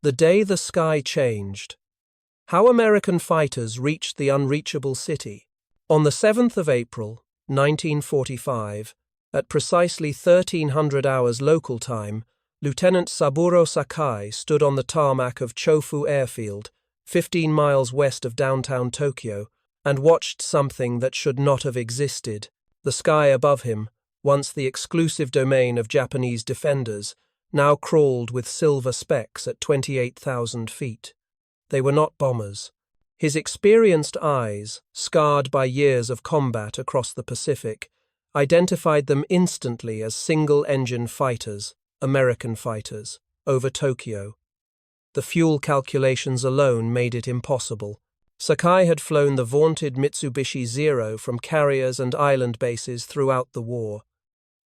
The day the sky changed. How American fighters reached the unreachable city. On the 7th of April, 1945, at precisely 1300 hours local time, Lieutenant Saburo Sakai stood on the tarmac of Chofu Airfield, 15 miles west of downtown Tokyo, and watched something that should not have existed. The sky above him, once the exclusive domain of Japanese defenders, now crawled with silver specks at 28,000 feet. They were not bombers. His experienced eyes, scarred by years of combat across the Pacific, identified them instantly as single-engine fighters, American fighters, over Tokyo. The fuel calculations alone made it impossible. Sakai had flown the vaunted Mitsubishi Zero from carriers and island bases throughout the war.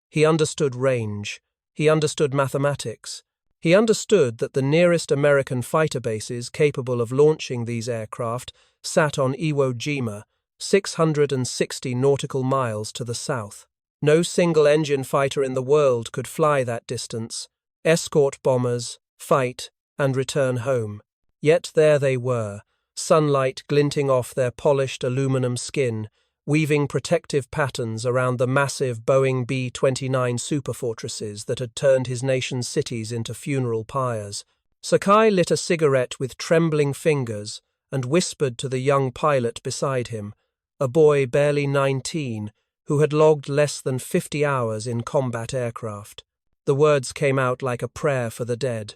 He understood range. He understood mathematics. He understood that the nearest American fighter bases capable of launching these aircraft sat on Iwo Jima, 660 nautical miles to the south. No single-engine fighter in the world could fly that distance, escort bombers, fight, and return home. Yet there they were, sunlight glinting off their polished aluminum skin, weaving protective patterns around the massive Boeing B-29 superfortresses that had turned his nation's cities into funeral pyres. Sakai lit a cigarette with trembling fingers and whispered to the young pilot beside him, a boy barely 19, who had logged less than 50 hours in combat aircraft. The words came out like a prayer for the dead.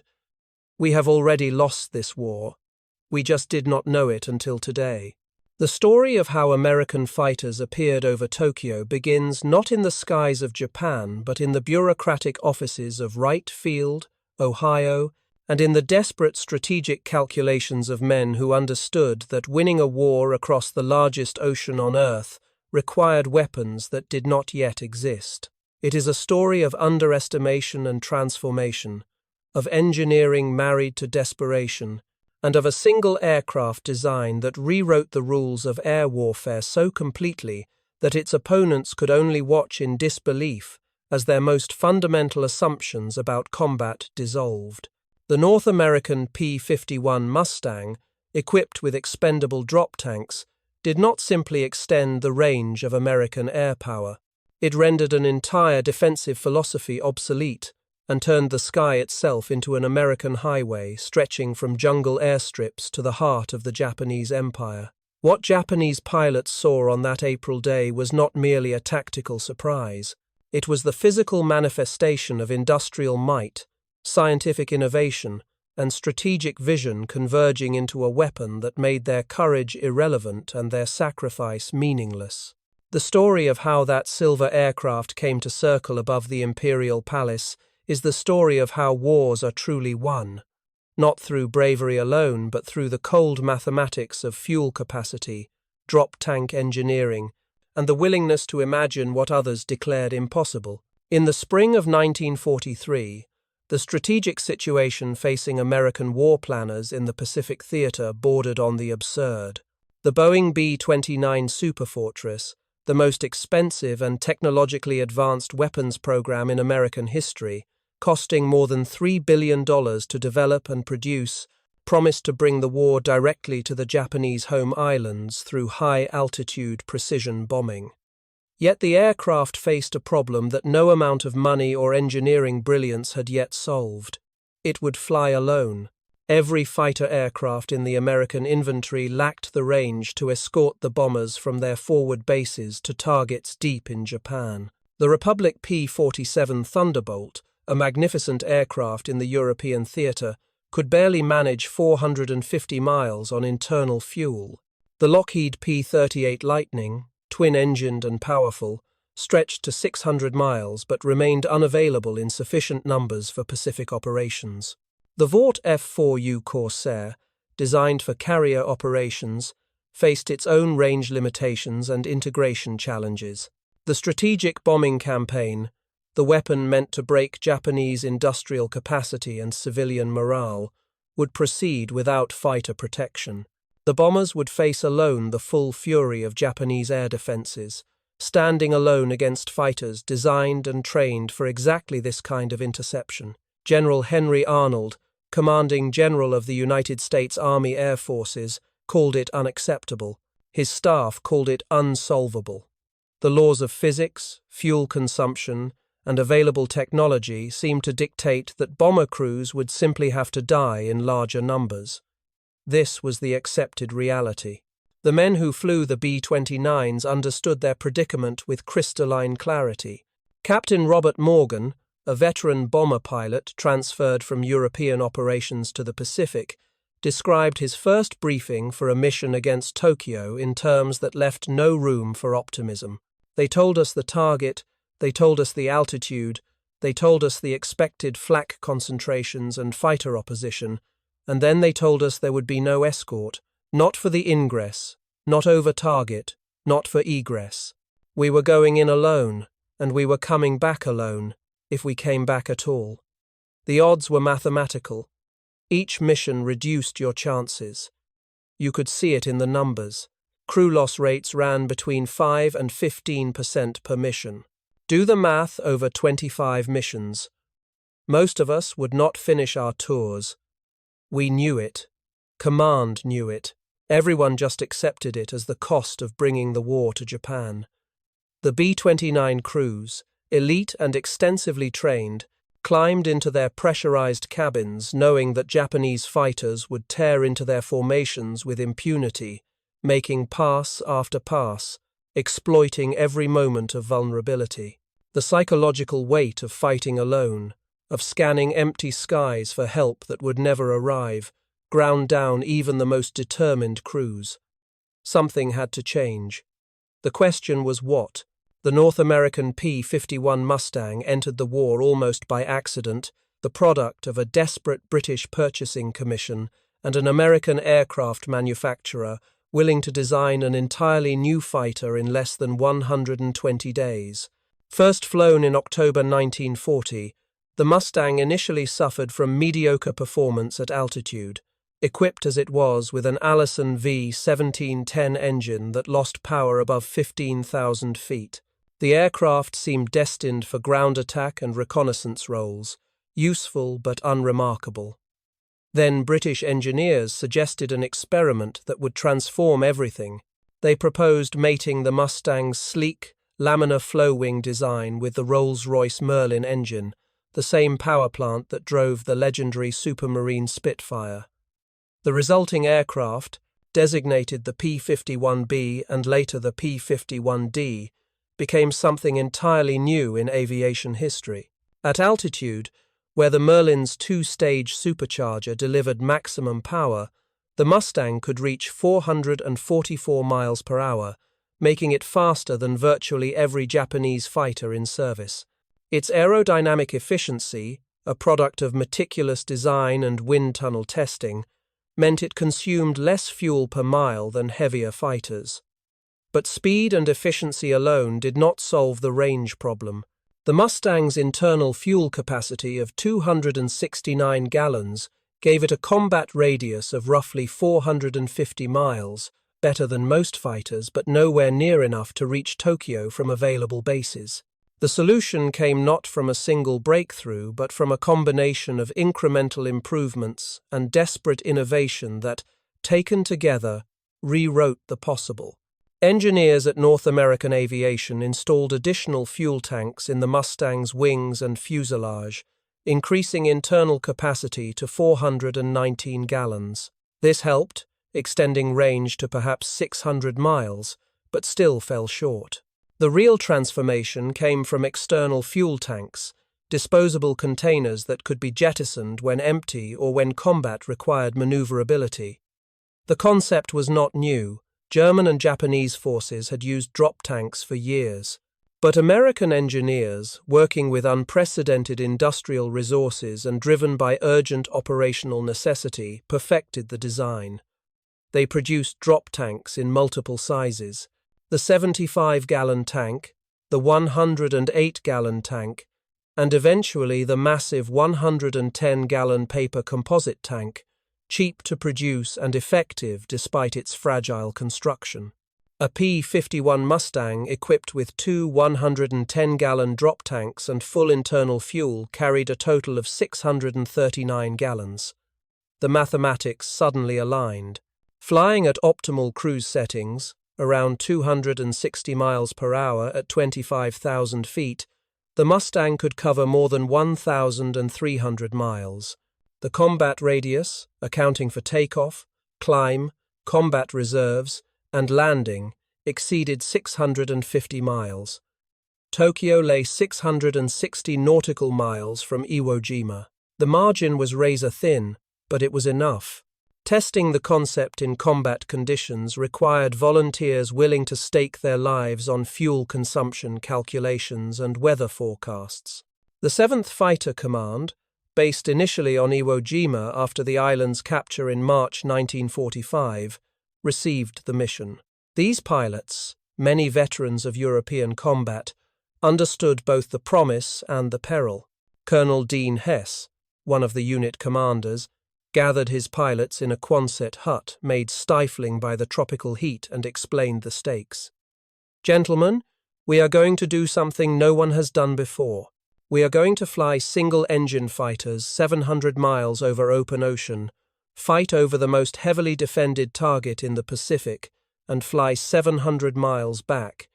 "We have already lost this war. We just did not know it until today." The story of how American fighters appeared over Tokyo begins not in the skies of Japan, but in the bureaucratic offices of Wright Field, Ohio, and in the desperate strategic calculations of men who understood that winning a war across the largest ocean on Earth required weapons that did not yet exist. It is a story of underestimation and transformation, of engineering married to desperation, and of a single aircraft design that rewrote the rules of air warfare so completely that its opponents could only watch in disbelief as their most fundamental assumptions about combat dissolved. The North American P-51 Mustang, equipped with expendable drop tanks, did not simply extend the range of American air power. It rendered an entire defensive philosophy obsolete and turned the sky itself into an American highway stretching from jungle airstrips to the heart of the Japanese Empire. What Japanese pilots saw on that April day was not merely a tactical surprise. It was the physical manifestation of industrial might, scientific innovation, and strategic vision converging into a weapon that made their courage irrelevant and their sacrifice meaningless. The story of how that silver aircraft came to circle above the Imperial Palace is the story of how wars are truly won, not through bravery alone, but through the cold mathematics of fuel capacity, drop tank engineering, and the willingness to imagine what others declared impossible. In the spring of 1943, the strategic situation facing American war planners in the Pacific Theater bordered on the absurd. The Boeing B-29 Superfortress, the most expensive and technologically advanced weapons program in American history, costing more than $3 billion to develop and produce, promised to bring the war directly to the Japanese home islands through high-altitude precision bombing. Yet the aircraft faced a problem that no amount of money or engineering brilliance had yet solved. It would fly alone. Every fighter aircraft in the American inventory lacked the range to escort the bombers from their forward bases to targets deep in Japan. The Republic P-47 Thunderbolt, a magnificent aircraft in the European theater, could barely manage 450 miles on internal fuel. The Lockheed P-38 Lightning, twin-engined and powerful, stretched to 600 miles but remained unavailable in sufficient numbers for Pacific operations. The Vought F-4U Corsair, designed for carrier operations, faced its own range limitations and integration challenges. The strategic bombing campaign, the weapon meant to break Japanese industrial capacity and civilian morale, would proceed without fighter protection. The bombers would face alone the full fury of Japanese air defenses, standing alone against fighters designed and trained for exactly this kind of interception. General Henry Arnold, commanding general of the United States Army Air Forces, called it unacceptable. His staff called it unsolvable. The laws of physics, fuel consumption, and available technology seemed to dictate that bomber crews would simply have to die in larger numbers. This was the accepted reality. The men who flew the B-29s understood their predicament with crystalline clarity. Captain Robert Morgan, a veteran bomber pilot transferred from European operations to the Pacific, described his first briefing for a mission against Tokyo in terms that left no room for optimism. They told us the target, they told us the altitude, they told us the expected flak concentrations and fighter opposition, and then they told us there would be no escort, not for the ingress, not over target, not for egress. We were going in alone, and we were coming back alone, if we came back at all. The odds were mathematical. Each mission reduced your chances. You could see it in the numbers. Crew loss rates ran between 5 and 15% per mission. Do the math over 25 missions. Most of us would not finish our tours. We knew it. Command knew it. Everyone just accepted it as the cost of bringing the war to Japan. The B-29 crews, elite and extensively trained, climbed into their pressurized cabins knowing that Japanese fighters would tear into their formations with impunity, making pass after pass, exploiting every moment of vulnerability. The psychological weight of fighting alone, of scanning empty skies for help that would never arrive, ground down even the most determined crews. Something had to change. The question was what? The North American P-51 Mustang entered the war almost by accident, the product of a desperate British purchasing commission and an American aircraft manufacturer willing to design an entirely new fighter in less than 120 days. First flown in October 1940, the Mustang initially suffered from mediocre performance at altitude, equipped as it was with an Allison V1710 engine that lost power above 15,000 feet. The aircraft seemed destined for ground attack and reconnaissance roles, useful but unremarkable. Then British engineers suggested an experiment that would transform everything. They proposed mating the Mustang's sleek, laminar flow-wing design with the Rolls-Royce Merlin engine, the same power plant that drove the legendary Supermarine Spitfire. The resulting aircraft, designated the P-51B and later the P-51D, became something entirely new in aviation history. At altitude, where the Merlin's two-stage supercharger delivered maximum power, the Mustang could reach 444 miles per hour, making it faster than virtually every Japanese fighter in service. Its aerodynamic efficiency, a product of meticulous design and wind tunnel testing, meant it consumed less fuel per mile than heavier fighters. But speed and efficiency alone did not solve the range problem. The Mustang's internal fuel capacity of 269 gallons gave it a combat radius of roughly 450 miles, better than most fighters but nowhere near enough to reach Tokyo from available bases. The solution came not from a single breakthrough but from a combination of incremental improvements and desperate innovation that, taken together, rewrote the possible. Engineers at North American Aviation installed additional fuel tanks in the Mustang's wings and fuselage, increasing internal capacity to 419 gallons. This helped, extending range to perhaps 600 miles, but still fell short. The real transformation came from external fuel tanks, disposable containers that could be jettisoned when empty or when combat required maneuverability. The concept was not new. German and Japanese forces had used drop tanks for years. But American engineers, working with unprecedented industrial resources and driven by urgent operational necessity, perfected the design. They produced drop tanks in multiple sizes: the 75-gallon tank, the 108-gallon tank, and eventually the massive 110-gallon paper composite tank, cheap to produce and effective despite its fragile construction. A P-51 Mustang equipped with two 110-gallon drop tanks and full internal fuel carried a total of 639 gallons. the mathematics suddenly aligned. Flying at optimal cruise settings, around 260 miles per hour at 25,000 feet, the Mustang could cover more than 1,300 miles. The combat radius, accounting for takeoff, climb, combat reserves, and landing, exceeded 650 miles. Tokyo lay 660 nautical miles from Iwo Jima. The margin was razor-thin, but it was enough. Testing the concept in combat conditions required volunteers willing to stake their lives on fuel consumption calculations and weather forecasts. The 7th Fighter Command, based initially on Iwo Jima after the island's capture in March 1945, received the mission. These pilots, many veterans of European combat, understood both the promise and the peril. Colonel Dean Hess, one of the unit commanders, gathered his pilots in a Quonset hut made stifling by the tropical heat and explained the stakes. "Gentlemen, we are going to do something no one has done before. We are going to fly single-engine fighters 700 miles over open ocean, fight over the most heavily defended target in the Pacific, and fly 700 miles back.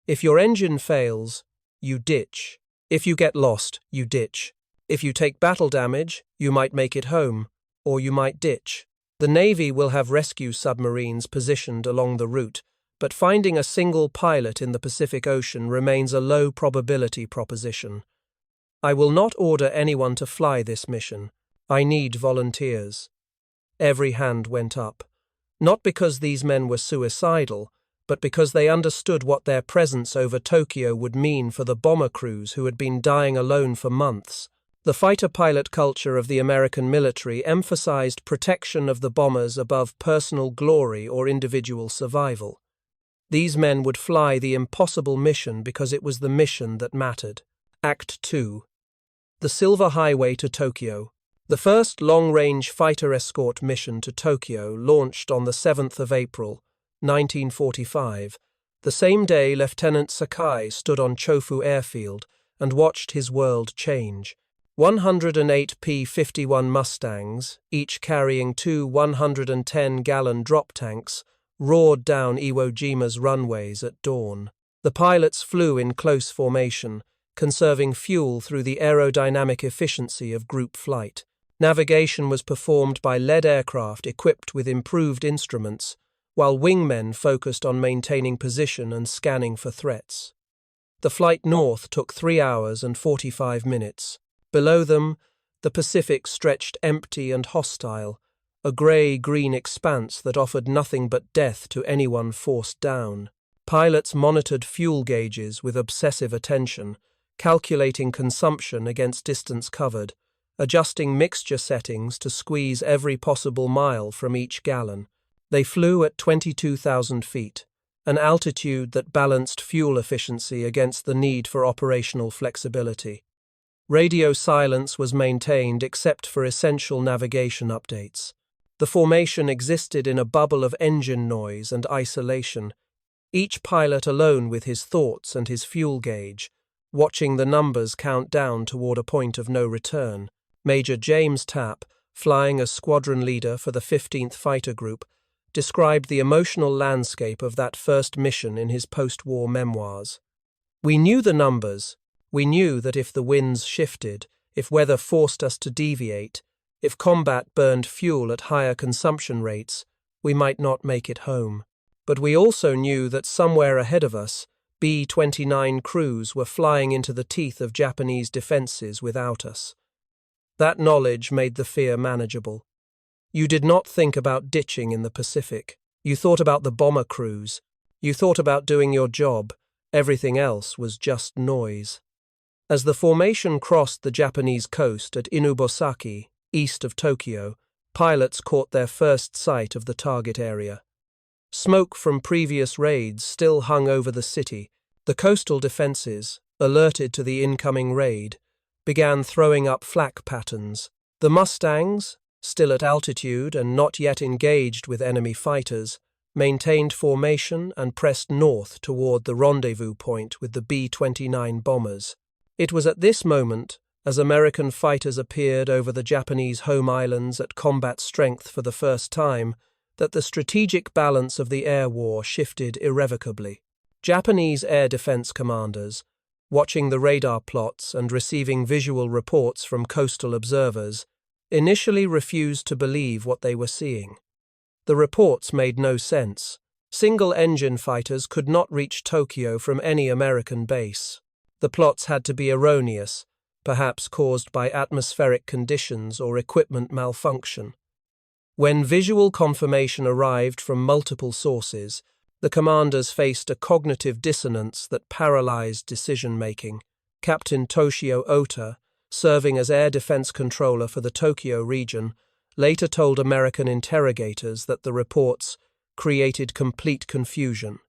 If your engine fails, you ditch. If you get lost, you ditch. If you take battle damage, you might make it home, or you might ditch. The Navy will have rescue submarines positioned along the route, but finding a single pilot in the Pacific Ocean remains a low-probability proposition. I will not order anyone to fly this mission. I need volunteers." Every hand went up, not because these men were suicidal, but because they understood what their presence over Tokyo would mean for the bomber crews who had been dying alone for months. The fighter-pilot culture of the American military emphasized protection of the bombers above personal glory or individual survival. These men would fly the impossible mission because it was the mission that mattered. Act 2. The Silver Highway to Tokyo. The first long-range fighter escort mission to Tokyo launched on the 7th of April, 1945. The same day, Lieutenant Sakai stood on Chofu Airfield and watched his world change. 108 P-51 Mustangs, each carrying two 110-gallon drop tanks, roared down Iwo Jima's runways at dawn. The pilots flew in close formation, conserving fuel through the aerodynamic efficiency of group flight. Navigation was performed by lead aircraft equipped with improved instruments, while wingmen focused on maintaining position and scanning for threats. The flight north took 3 hours and 45 minutes. Below them, the Pacific stretched empty and hostile, a grey-green expanse that offered nothing but death to anyone forced down. Pilots monitored fuel gauges with obsessive attention, calculating consumption against distance covered, adjusting mixture settings to squeeze every possible mile from each gallon. They flew at 22,000 feet, an altitude that balanced fuel efficiency against the need for operational flexibility. Radio silence was maintained except for essential navigation updates. The formation existed in a bubble of engine noise and isolation, each pilot alone with his thoughts and his fuel gauge, watching the numbers count down toward a point of no return. Major James Tapp, flying as squadron leader for the 15th Fighter Group, described the emotional landscape of that first mission in his post-war memoirs. "We knew the numbers. We knew that if the winds shifted, if weather forced us to deviate, if combat burned fuel at higher consumption rates, we might not make it home. But we also knew that somewhere ahead of us, B-29 crews were flying into the teeth of Japanese defenses without us. That knowledge made the fear manageable. You did not think about ditching in the Pacific. You thought about the bomber crews. You thought about doing your job. Everything else was just noise." As the formation crossed the Japanese coast at Inubosaki, east of Tokyo, pilots caught their first sight of the target area. Smoke from previous raids still hung over the city. The coastal defenses, alerted to the incoming raid, began throwing up flak patterns. The Mustangs, still at altitude and not yet engaged with enemy fighters, maintained formation and pressed north toward the rendezvous point with the B-29 bombers. It was at this moment, as American fighters appeared over the Japanese home islands at combat strength for the first time, that the strategic balance of the air war shifted irrevocably. Japanese air defense commanders, watching the radar plots and receiving visual reports from coastal observers, initially refused to believe what they were seeing. The reports made no sense. Single-engine fighters could not reach Tokyo from any American base. The plots had to be erroneous, perhaps caused by atmospheric conditions or equipment malfunction. When visual confirmation arrived from multiple sources, the commanders faced a cognitive dissonance that paralyzed decision-making. Captain Toshio Ota, serving as air defense controller for the Tokyo region, later told American interrogators that the reports created complete confusion.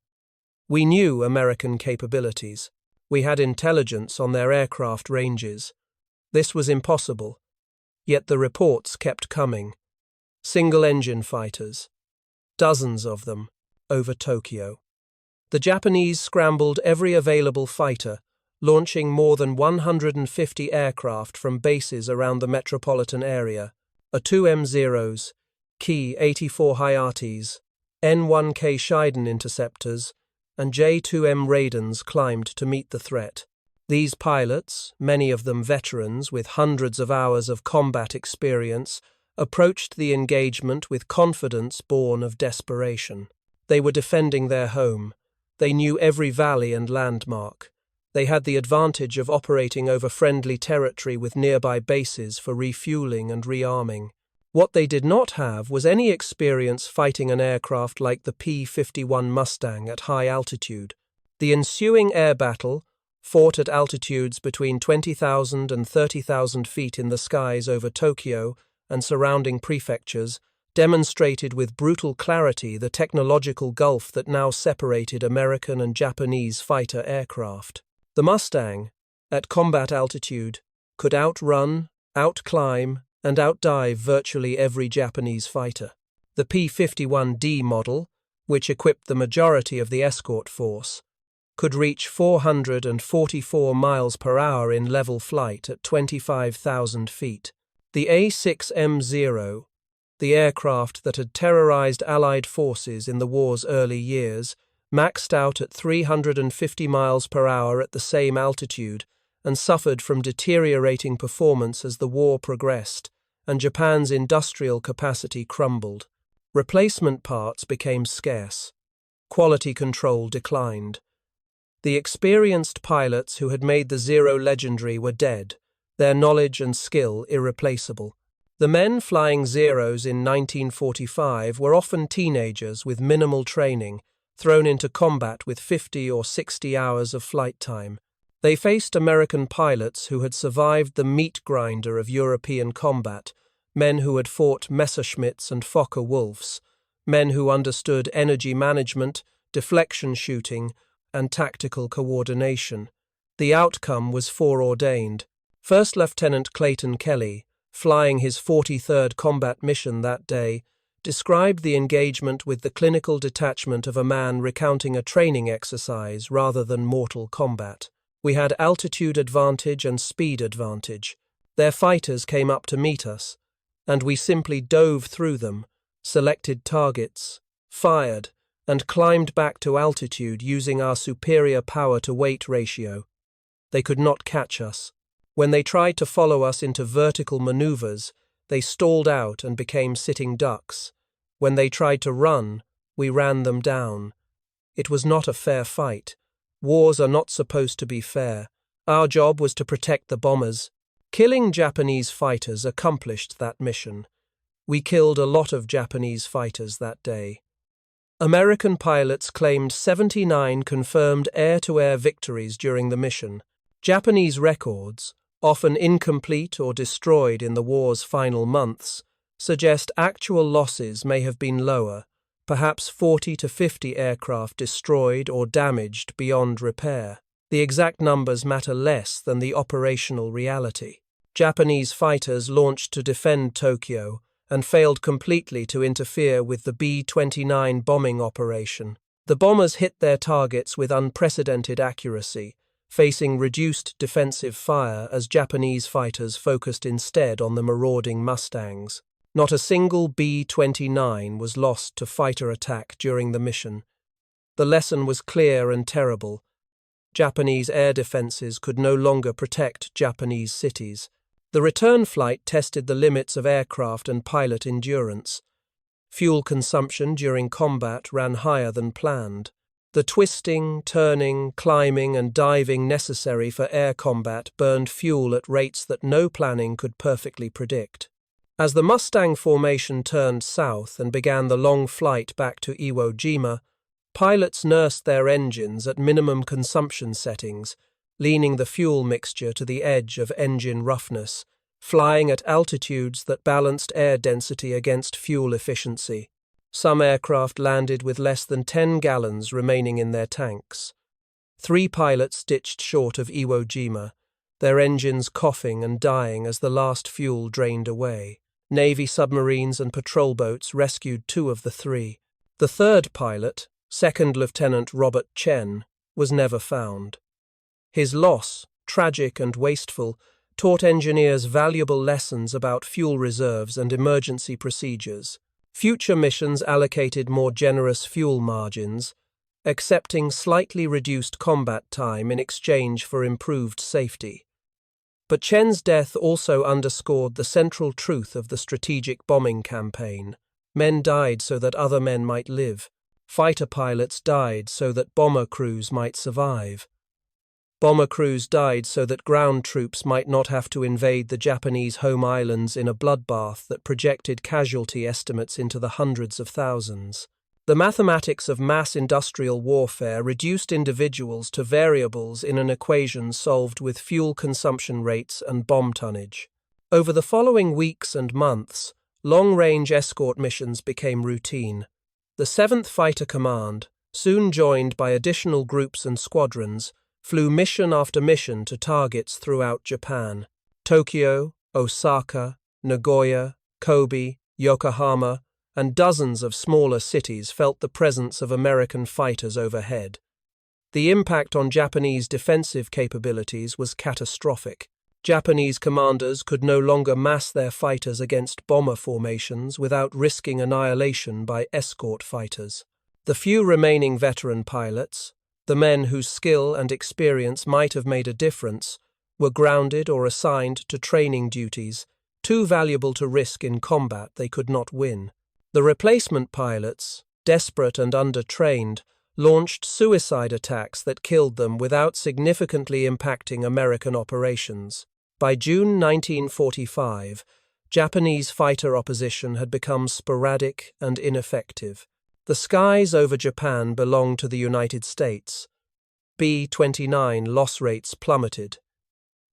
"We knew American capabilities. We had intelligence on their aircraft ranges. This was impossible. Yet the reports kept coming. Single-engine fighters, dozens of them, over Tokyo." The Japanese scrambled every available fighter, launching more than 150 aircraft from bases around the metropolitan area. A-2M0s, Ki-84 Hayates, N-1K Shiden interceptors, and J-2M Raidens climbed to meet the threat. These pilots, many of them veterans with hundreds of hours of combat experience, approached the engagement with confidence born of desperation. They were defending their home. They knew every valley and landmark. They had the advantage of operating over friendly territory with nearby bases for refueling and rearming. What they did not have was any experience fighting an aircraft like the P-51 Mustang at high altitude. The ensuing air battle, fought at altitudes between 20,000 and 30,000 feet in the skies over Tokyo and surrounding prefectures, demonstrated with brutal clarity the technological gulf that now separated American and Japanese fighter aircraft. The Mustang, at combat altitude, could outrun, outclimb, and outdive virtually every Japanese fighter. The P-51D model, which equipped the majority of the escort force, could reach 444 miles per hour in level flight at 25,000 feet. The A-6M0, the aircraft that had terrorized Allied forces in the war's early years, maxed out at 350 miles per hour at the same altitude and suffered from deteriorating performance as the war progressed and Japan's industrial capacity crumbled. Replacement parts became scarce. Quality control declined. The experienced pilots who had made the Zero legendary were dead, their knowledge and skill irreplaceable. The men flying Zeros in 1945 were often teenagers with minimal training, thrown into combat with 50 or 60 hours of flight time. They faced American pilots who had survived the meat grinder of European combat, men who had fought Messerschmitts and Fokker-Wulfs, men who understood energy management, deflection shooting, and tactical coordination. The outcome was foreordained. First Lieutenant Clayton Kelly, flying his 43rd combat mission that day, described the engagement with the clinical detachment of a man recounting a training exercise rather than mortal combat. "We had altitude advantage and speed advantage. Their fighters came up to meet us, and we simply dove through them, selected targets, fired, and climbed back to altitude using our superior power-to-weight ratio. They could not catch us. When they tried to follow us into vertical maneuvers, they stalled out and became sitting ducks. When they tried to run, we ran them down. It was not a fair fight. Wars are not supposed to be fair. Our job was to protect the bombers. Killing Japanese fighters accomplished that mission. We killed a lot of Japanese fighters that day." American pilots claimed 79 confirmed air-to-air victories during the mission. Japanese records, often incomplete or destroyed in the war's final months, suggest actual losses may have been lower, perhaps 40 to 50 aircraft destroyed or damaged beyond repair. The exact numbers matter less than the operational reality. Japanese fighters launched to defend Tokyo and failed completely to interfere with the B-29 bombing operation. The bombers hit their targets with unprecedented accuracy, facing reduced defensive fire as Japanese fighters focused instead on the marauding Mustangs. Not a single B-29 was lost to fighter attack during the mission. The lesson was clear and terrible. Japanese air defenses could no longer protect Japanese cities. The return flight tested the limits of aircraft and pilot endurance. Fuel consumption during combat ran higher than planned. The twisting, turning, climbing, and diving necessary for air combat burned fuel at rates that no planning could perfectly predict. As the Mustang formation turned south and began the long flight back to Iwo Jima, pilots nursed their engines at minimum consumption settings, leaning the fuel mixture to the edge of engine roughness, flying at altitudes that balanced air density against fuel efficiency. Some aircraft landed with less than 10 gallons remaining in their tanks. 3 pilots ditched short of Iwo Jima, their engines coughing and dying as the last fuel drained away. Navy submarines and patrol boats rescued 2 of the 3. The third pilot, Second Lieutenant Robert Chen, was never found. His loss, tragic and wasteful, taught engineers valuable lessons about fuel reserves and emergency procedures. Future missions allocated more generous fuel margins, accepting slightly reduced combat time in exchange for improved safety. But Chen's death also underscored the central truth of the strategic bombing campaign. Men died so that other men might live. Fighter pilots died so that bomber crews might survive. Bomber crews died so that ground troops might not have to invade the Japanese home islands in a bloodbath that projected casualty estimates into the hundreds of thousands. The mathematics of mass industrial warfare reduced individuals to variables in an equation solved with fuel consumption rates and bomb tonnage. Over the following weeks and months, long-range escort missions became routine. The 7th Fighter Command, soon joined by additional groups and squadrons, flew mission after mission to targets throughout Japan. Tokyo, Osaka, Nagoya, Kobe, Yokohama, and dozens of smaller cities felt the presence of American fighters overhead. The impact on Japanese defensive capabilities was catastrophic. Japanese commanders could no longer mass their fighters against bomber formations without risking annihilation by escort fighters. The few remaining veteran pilots, the men whose skill and experience might have made a difference, were grounded or assigned to training duties, too valuable to risk in combat they could not win. The replacement pilots, desperate and undertrained, launched suicide attacks that killed them without significantly impacting American operations. By June 1945, Japanese fighter opposition had become sporadic and ineffective. The skies over Japan belonged to the United States. B-29 loss rates plummeted.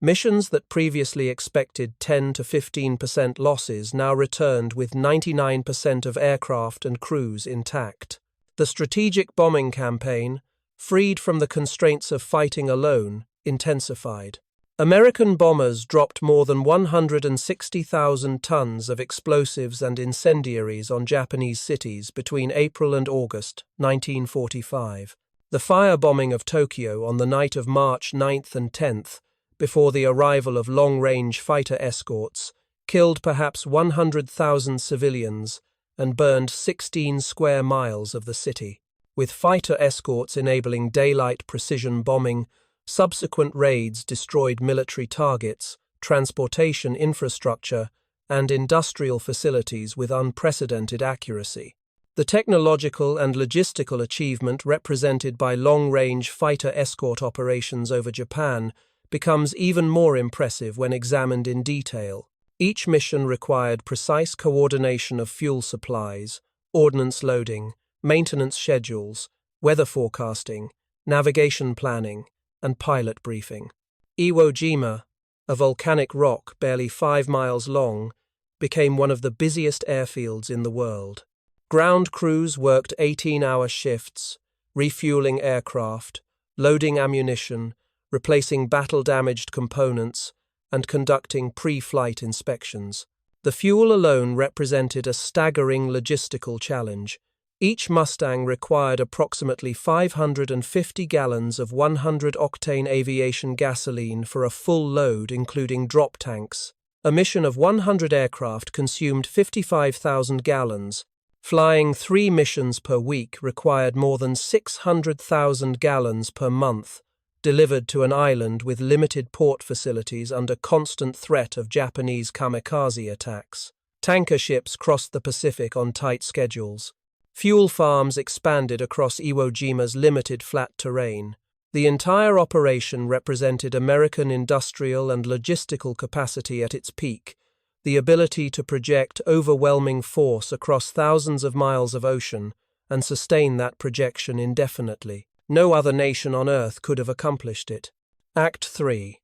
Missions that previously expected 10 to 15% losses now returned with 99% of aircraft and crews intact. The strategic bombing campaign, freed from the constraints of fighting alone, intensified. American bombers dropped more than 160,000 tons of explosives and incendiaries on Japanese cities between April and August 1945. The firebombing of Tokyo on the night of March 9th and 10th, before the arrival of long-range fighter escorts, killed perhaps 100,000 civilians and burned 16 square miles of the city. With fighter escorts enabling daylight precision bombing, subsequent raids destroyed military targets, transportation infrastructure, and industrial facilities with unprecedented accuracy. The technological and logistical achievement represented by long-range fighter escort operations over Japan becomes even more impressive when examined in detail. Each mission required precise coordination of fuel supplies, ordnance loading, maintenance schedules, weather forecasting, navigation planning, and pilot briefing. Iwo Jima, a volcanic rock barely 5 miles long, became one of the busiest airfields in the world. Ground crews worked 18-hour shifts, refueling aircraft, loading ammunition, replacing battle-damaged components, and conducting pre-flight inspections. The fuel alone represented a staggering logistical challenge, Each Mustang required approximately 550 gallons of 100-octane aviation gasoline for a full load, including drop tanks. A mission of 100 aircraft consumed 55,000 gallons. Flying 3 missions per week required more than 600,000 gallons per month, delivered to an island with limited port facilities under constant threat of Japanese kamikaze attacks. Tanker ships crossed the Pacific on tight schedules. Fuel farms expanded across Iwo Jima's limited flat terrain. The entire operation represented American industrial and logistical capacity at its peak, the ability to project overwhelming force across thousands of miles of ocean and sustain that projection indefinitely. No other nation on Earth could have accomplished it. Act 3.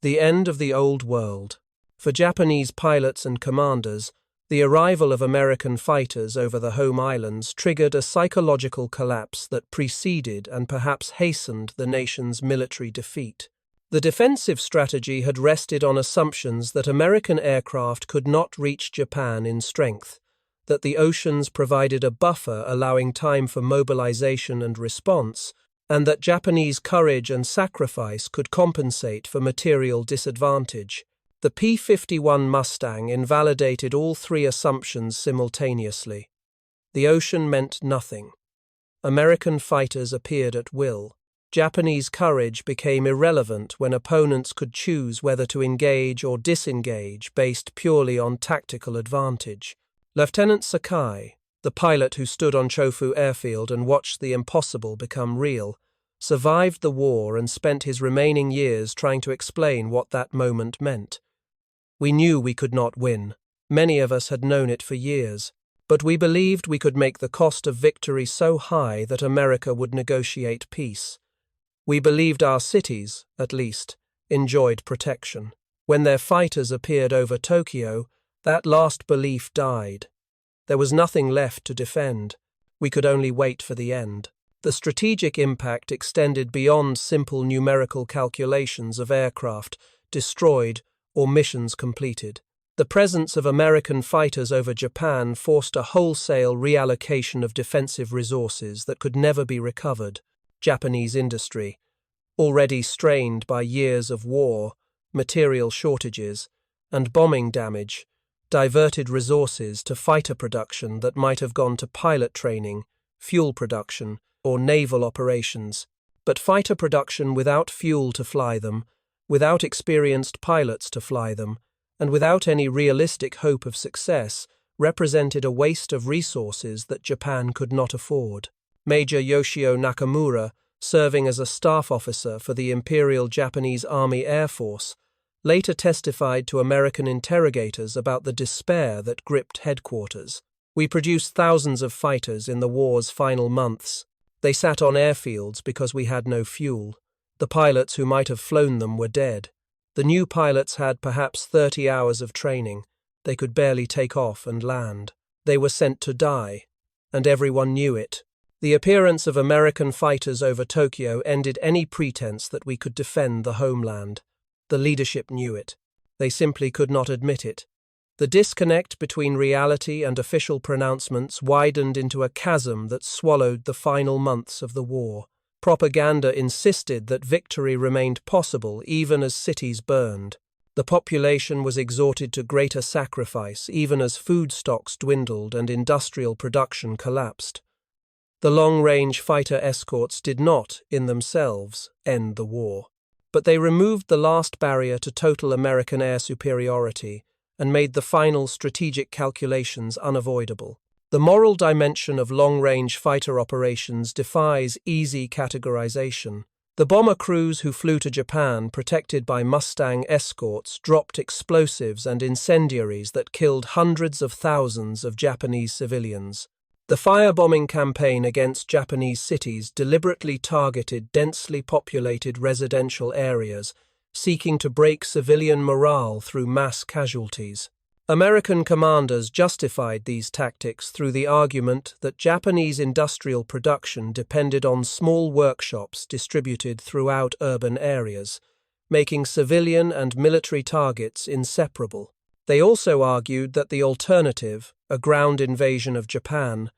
The end of the old world. For Japanese pilots and commanders, the arrival of American fighters over the home islands triggered a psychological collapse that preceded and perhaps hastened the nation's military defeat. The defensive strategy had rested on assumptions that American aircraft could not reach Japan in strength, that the oceans provided a buffer allowing time for mobilization and response, and that Japanese courage and sacrifice could compensate for material disadvantage. The P-51 Mustang invalidated all 3 assumptions simultaneously. The ocean meant nothing. American fighters appeared at will. Japanese courage became irrelevant when opponents could choose whether to engage or disengage based purely on tactical advantage. Lieutenant Sakai, the pilot who stood on Chofu Airfield and watched the impossible become real, survived the war and spent his remaining years trying to explain what that moment meant. We knew we could not win. Many of us had known it for years. But we believed we could make the cost of victory so high that America would negotiate peace. We believed our cities, at least, enjoyed protection. When their fighters appeared over Tokyo, that last belief died. There was nothing left to defend. We could only wait for the end. The strategic impact extended beyond simple numerical calculations of aircraft destroyed or missions completed. The presence of American fighters over Japan forced a wholesale reallocation of defensive resources that could never be recovered. Japanese industry, already strained by years of war, material shortages, and bombing damage, diverted resources to fighter production that might have gone to pilot training, fuel production, or naval operations. But fighter production without fuel to fly them, without experienced pilots to fly them, and without any realistic hope of success, represented a waste of resources that Japan could not afford. Major Yoshio Nakamura, serving as a staff officer for the Imperial Japanese Army Air Force, later testified to American interrogators about the despair that gripped headquarters. We produced thousands of fighters in the war's final months. They sat on airfields because we had no fuel. The pilots who might have flown them were dead. The new pilots had perhaps 30 hours of training. They could barely take off and land. They were sent to die, and everyone knew it. The appearance of American fighters over Tokyo ended any pretense that we could defend the homeland. The leadership knew it. They simply could not admit it. The disconnect between reality and official pronouncements widened into a chasm that swallowed the final months of the war. Propaganda insisted that victory remained possible even as cities burned. The population was exhorted to greater sacrifice even as food stocks dwindled and industrial production collapsed. The long-range fighter escorts did not, in themselves, end the war. But they removed the last barrier to total American air superiority and made the final strategic calculations unavoidable. The moral dimension of long-range fighter operations defies easy categorization. The bomber crews who flew to Japan protected by Mustang escorts dropped explosives and incendiaries that killed hundreds of thousands of Japanese civilians. The firebombing campaign against Japanese cities deliberately targeted densely populated residential areas, seeking to break civilian morale through mass casualties. American commanders justified these tactics through the argument that Japanese industrial production depended on small workshops distributed throughout urban areas, making civilian and military targets inseparable. They also argued that the alternative, a ground invasion of Japan,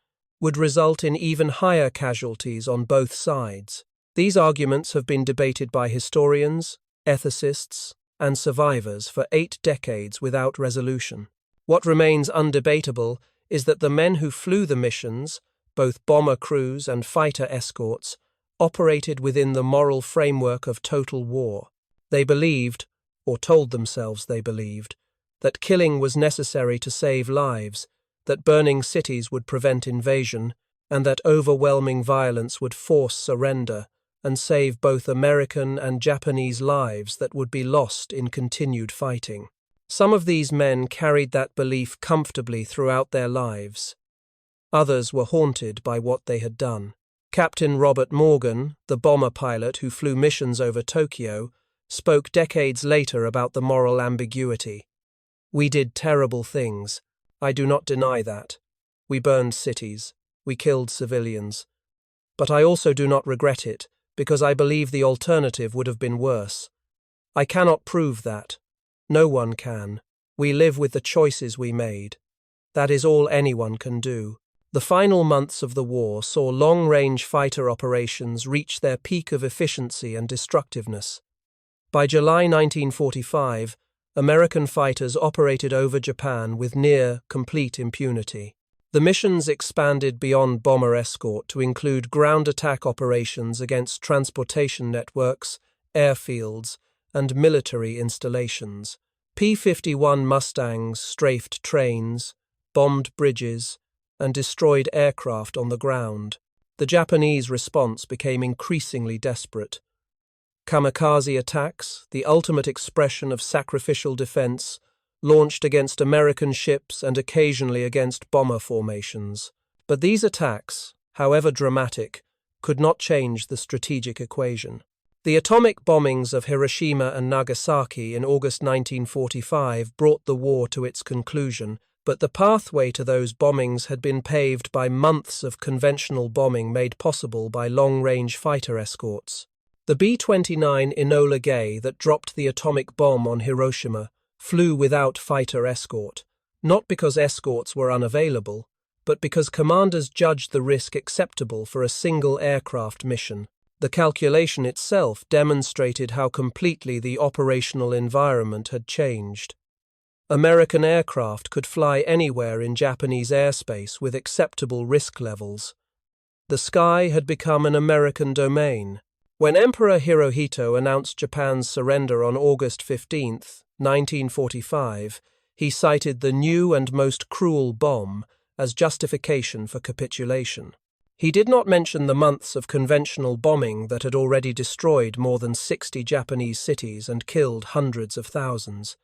would result in even higher casualties on both sides. These arguments have been debated by historians, ethicists, and survivors for 8 decades without resolution. What remains undebatable is that the men who flew the missions, both bomber crews and fighter escorts, operated within the moral framework of total war. They believed, or told themselves they believed, that killing was necessary to save lives, that burning cities would prevent invasion, and that overwhelming violence would force surrender and save both American and Japanese lives that would be lost in continued fighting. Some of these men carried that belief comfortably throughout their lives. Others were haunted by what they had done. Captain Robert Morgan, the bomber pilot who flew missions over Tokyo, spoke decades later about the moral ambiguity. "We did terrible things. I do not deny that. We burned cities. We killed civilians. But I also do not regret it, because I believe the alternative would have been worse. I cannot prove that. No one can. We live with the choices we made. That is all anyone can do." The final months of the war saw long-range fighter operations reach their peak of efficiency and destructiveness. By July 1945, American fighters operated over Japan with near-complete impunity. The missions expanded beyond bomber escort to include ground attack operations against transportation networks, airfields, and military installations. P-51 Mustangs strafed trains, bombed bridges, and destroyed aircraft on the ground. The Japanese response became increasingly desperate. Kamikaze attacks, the ultimate expression of sacrificial defense, launched against American ships and occasionally against bomber formations. But these attacks, however dramatic, could not change the strategic equation. The atomic bombings of Hiroshima and Nagasaki in August 1945 brought the war to its conclusion, but the pathway to those bombings had been paved by months of conventional bombing made possible by long-range fighter escorts. The B-29 Enola Gay that dropped the atomic bomb on Hiroshima flew without fighter escort, not because escorts were unavailable, but because commanders judged the risk acceptable for a single aircraft mission. The calculation itself demonstrated how completely the operational environment had changed. American aircraft could fly anywhere in Japanese airspace with acceptable risk levels. The sky had become an American domain. When Emperor Hirohito announced Japan's surrender on August 15, 1945, he cited the new and most cruel bomb as justification for capitulation. He did not mention the months of conventional bombing that had already destroyed more than 60 Japanese cities and killed hundreds of thousands.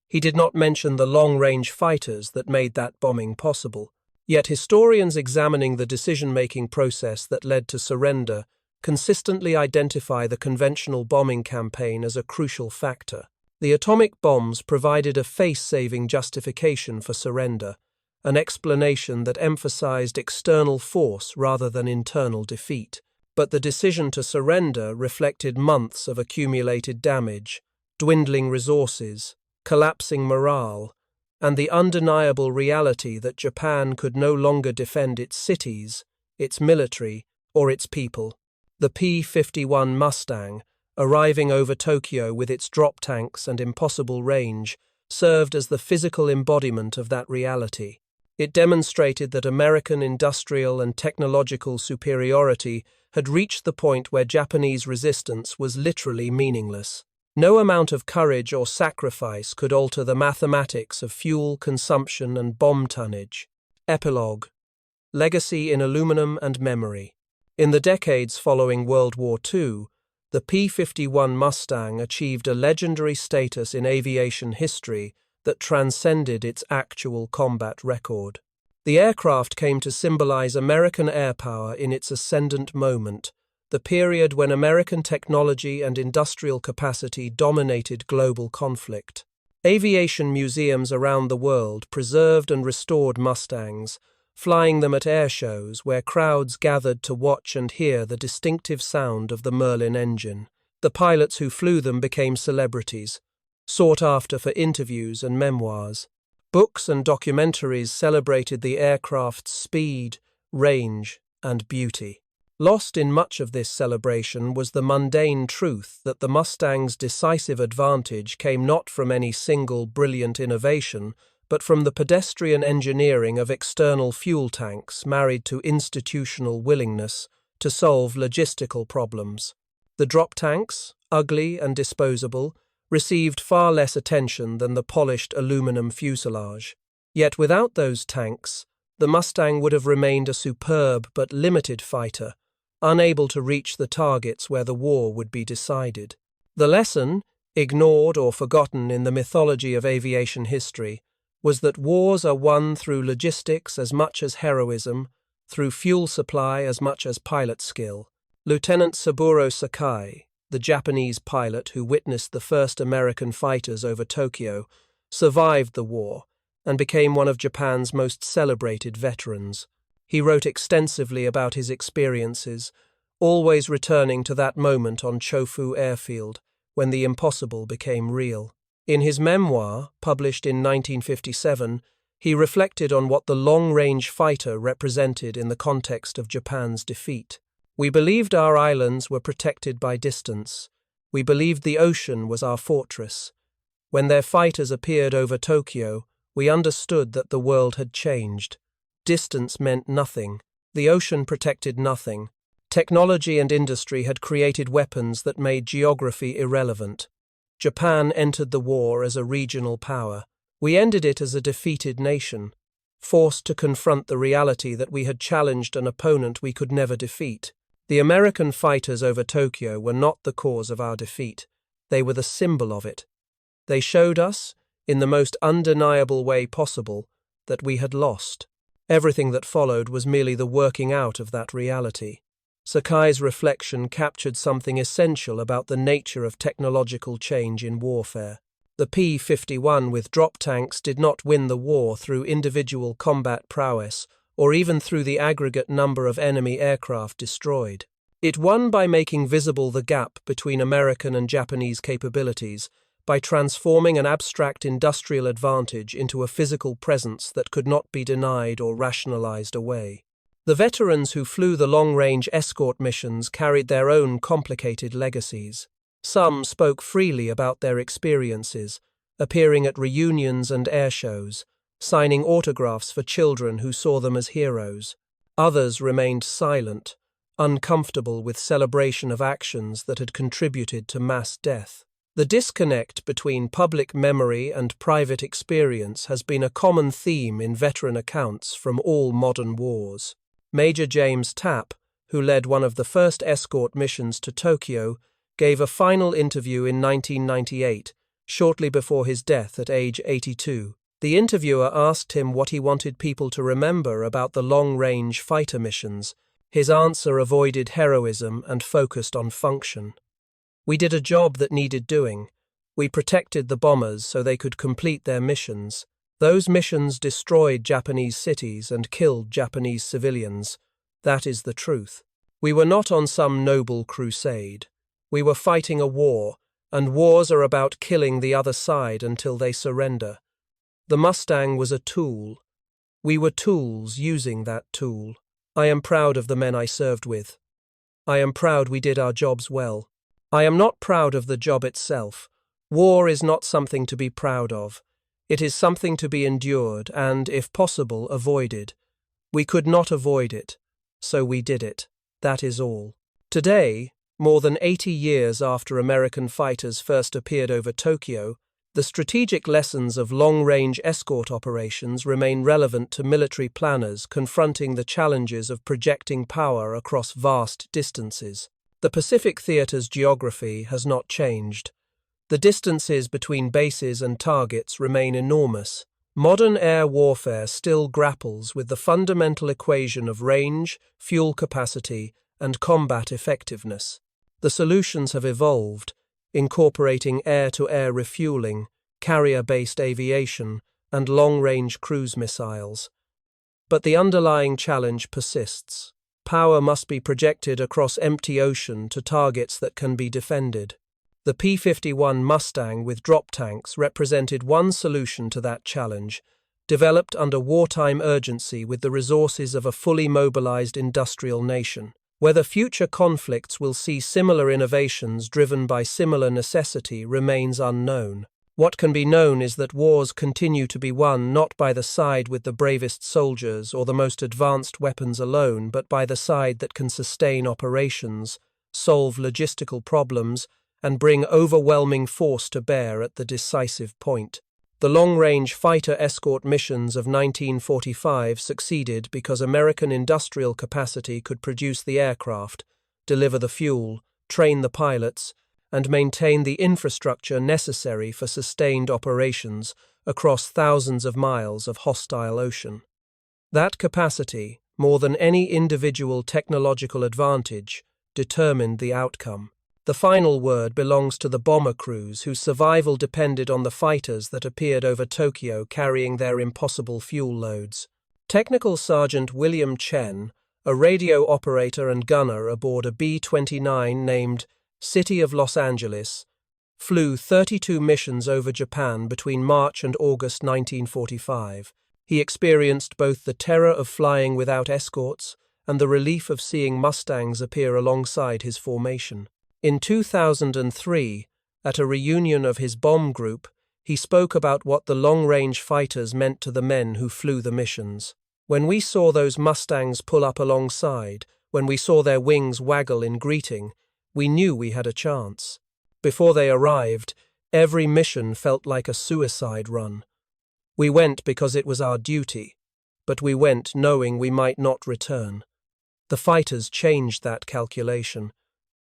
He did not mention the long-range fighters that made that bombing possible. Yet historians examining the decision-making process that led to surrender consistently identify the conventional bombing campaign as a crucial factor. The atomic bombs provided a face-saving justification for surrender, an explanation that emphasized external force rather than internal defeat. But the decision to surrender reflected months of accumulated damage, dwindling resources, collapsing morale, and the undeniable reality that Japan could no longer defend its cities, its military, or its people. The P-51 Mustang, arriving over Tokyo with its drop tanks and impossible range, served as the physical embodiment of that reality. It demonstrated that American industrial and technological superiority had reached the point where Japanese resistance was literally meaningless. No amount of courage or sacrifice could alter the mathematics of fuel consumption and bomb tonnage. Epilogue. Legacy in aluminum and memory. In the decades following World War II, the P-51 Mustang achieved a legendary status in aviation history that transcended its actual combat record. The aircraft came to symbolize American air power in its ascendant moment, the period when American technology and industrial capacity dominated global conflict. Aviation museums around the world preserved and restored Mustangs, flying them at air shows where crowds gathered to watch and hear the distinctive sound of the Merlin engine. The pilots who flew them became celebrities, sought after for interviews and memoirs. Books and documentaries celebrated the aircraft's speed, range, and beauty. Lost in much of this celebration was the mundane truth that the Mustang's decisive advantage came not from any single brilliant innovation, but from the pedestrian engineering of external fuel tanks married to institutional willingness to solve logistical problems. The drop tanks, ugly and disposable, received far less attention than the polished aluminum fuselage. Yet without those tanks, the Mustang would have remained a superb but limited fighter, unable to reach the targets where the war would be decided. The lesson, ignored or forgotten in the mythology of aviation history, was that wars are won through logistics as much as heroism, through fuel supply as much as pilot skill. Lieutenant Saburo Sakai, the Japanese pilot who witnessed the first American fighters over Tokyo, survived the war and became one of Japan's most celebrated veterans. He wrote extensively about his experiences, always returning to that moment on Chofu Airfield when the impossible became real. In his memoir, published in 1957, he reflected on what the long-range fighter represented in the context of Japan's defeat. "We believed our islands were protected by distance. We believed the ocean was our fortress. When their fighters appeared over Tokyo, we understood that the world had changed. Distance meant nothing. The ocean protected nothing. Technology and industry had created weapons that made geography irrelevant. Japan entered the war as a regional power. We ended it as a defeated nation, forced to confront the reality that we had challenged an opponent we could never defeat. The American fighters over Tokyo were not the cause of our defeat. They were the symbol of it. They showed us, in the most undeniable way possible, that we had lost. Everything that followed was merely the working out of that reality." Sakai's reflection captured something essential about the nature of technological change in warfare. The P-51 with drop tanks did not win the war through individual combat prowess or even through the aggregate number of enemy aircraft destroyed. It won by making visible the gap between American and Japanese capabilities, by transforming an abstract industrial advantage into a physical presence that could not be denied or rationalized away. The veterans who flew the long-range escort missions carried their own complicated legacies. Some spoke freely about their experiences, appearing at reunions and air shows, signing autographs for children who saw them as heroes. Others remained silent, uncomfortable with celebration of actions that had contributed to mass death. The disconnect between public memory and private experience has been a common theme in veteran accounts from all modern wars. Major James Tapp, who led one of the first escort missions to Tokyo, gave a final interview in 1998, shortly before his death at age 82. The interviewer asked him what he wanted people to remember about the long-range fighter missions. His answer avoided heroism and focused on function. "We did a job that needed doing. We protected the bombers so they could complete their missions. Those missions destroyed Japanese cities and killed Japanese civilians. That is the truth. We were not on some noble crusade. We were fighting a war, and wars are about killing the other side until they surrender. The Mustang was a tool. We were tools using that tool. I am proud of the men I served with. I am proud we did our jobs well. I am not proud of the job itself. War is not something to be proud of. It is something to be endured and, if possible, avoided. We could not avoid it, so we did it. That is all." Today, more than 80 years after American fighters first appeared over Tokyo, the strategic lessons of long-range escort operations remain relevant to military planners confronting the challenges of projecting power across vast distances. The Pacific Theater's geography has not changed. The distances between bases and targets remain enormous. Modern air warfare still grapples with the fundamental equation of range, fuel capacity, and combat effectiveness. The solutions have evolved, incorporating air-to-air refueling, carrier-based aviation, and long-range cruise missiles. But the underlying challenge persists. Power must be projected across empty ocean to targets that can be defended. The P-51 Mustang with drop tanks represented one solution to that challenge, developed under wartime urgency with the resources of a fully mobilized industrial nation. Whether future conflicts will see similar innovations driven by similar necessity remains unknown. What can be known is that wars continue to be won not by the side with the bravest soldiers or the most advanced weapons alone, but by the side that can sustain operations, solve logistical problems, and bring overwhelming force to bear at the decisive point. The long-range fighter escort missions of 1945 succeeded because American industrial capacity could produce the aircraft, deliver the fuel, train the pilots, and maintain the infrastructure necessary for sustained operations across thousands of miles of hostile ocean. That capacity, more than any individual technological advantage, determined the outcome. The final word belongs to the bomber crews whose survival depended on the fighters that appeared over Tokyo carrying their impossible fuel loads. Technical Sergeant William Chen, a radio operator and gunner aboard a B-29 named City of Los Angeles, flew 32 missions over Japan between March and August 1945. He experienced both the terror of flying without escorts and the relief of seeing Mustangs appear alongside his formation. In 2003, at a reunion of his bomb group, he spoke about what the long-range fighters meant to the men who flew the missions. When we saw those Mustangs pull up alongside, when we saw their wings waggle in greeting, we knew we had a chance. Before they arrived, every mission felt like a suicide run. We went because it was our duty, but we went knowing we might not return. The fighters changed that calculation.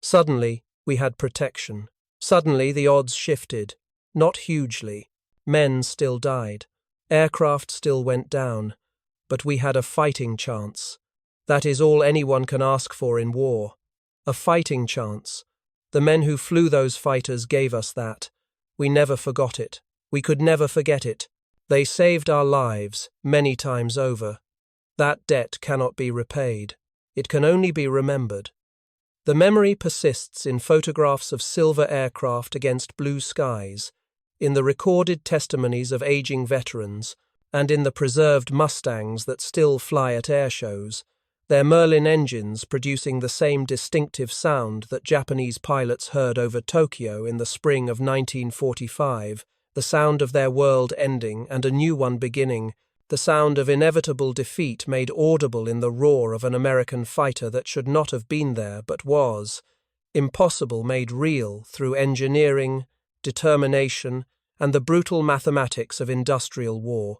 Suddenly, we had protection. Suddenly, the odds shifted. Not hugely. Men still died. Aircraft still went down. But we had a fighting chance. That is all anyone can ask for in war. A fighting chance. The men who flew those fighters gave us that. We never forgot it. We could never forget it. They saved our lives, many times over. That debt cannot be repaid. It can only be remembered. The memory persists in photographs of silver aircraft against blue skies, in the recorded testimonies of aging veterans, and in the preserved Mustangs that still fly at air shows, their Merlin engines producing the same distinctive sound that Japanese pilots heard over Tokyo in the spring of 1945, the sound of their world ending and a new one beginning, the sound of inevitable defeat made audible in the roar of an American fighter that should not have been there but was, impossible made real through engineering, determination, and the brutal mathematics of industrial war.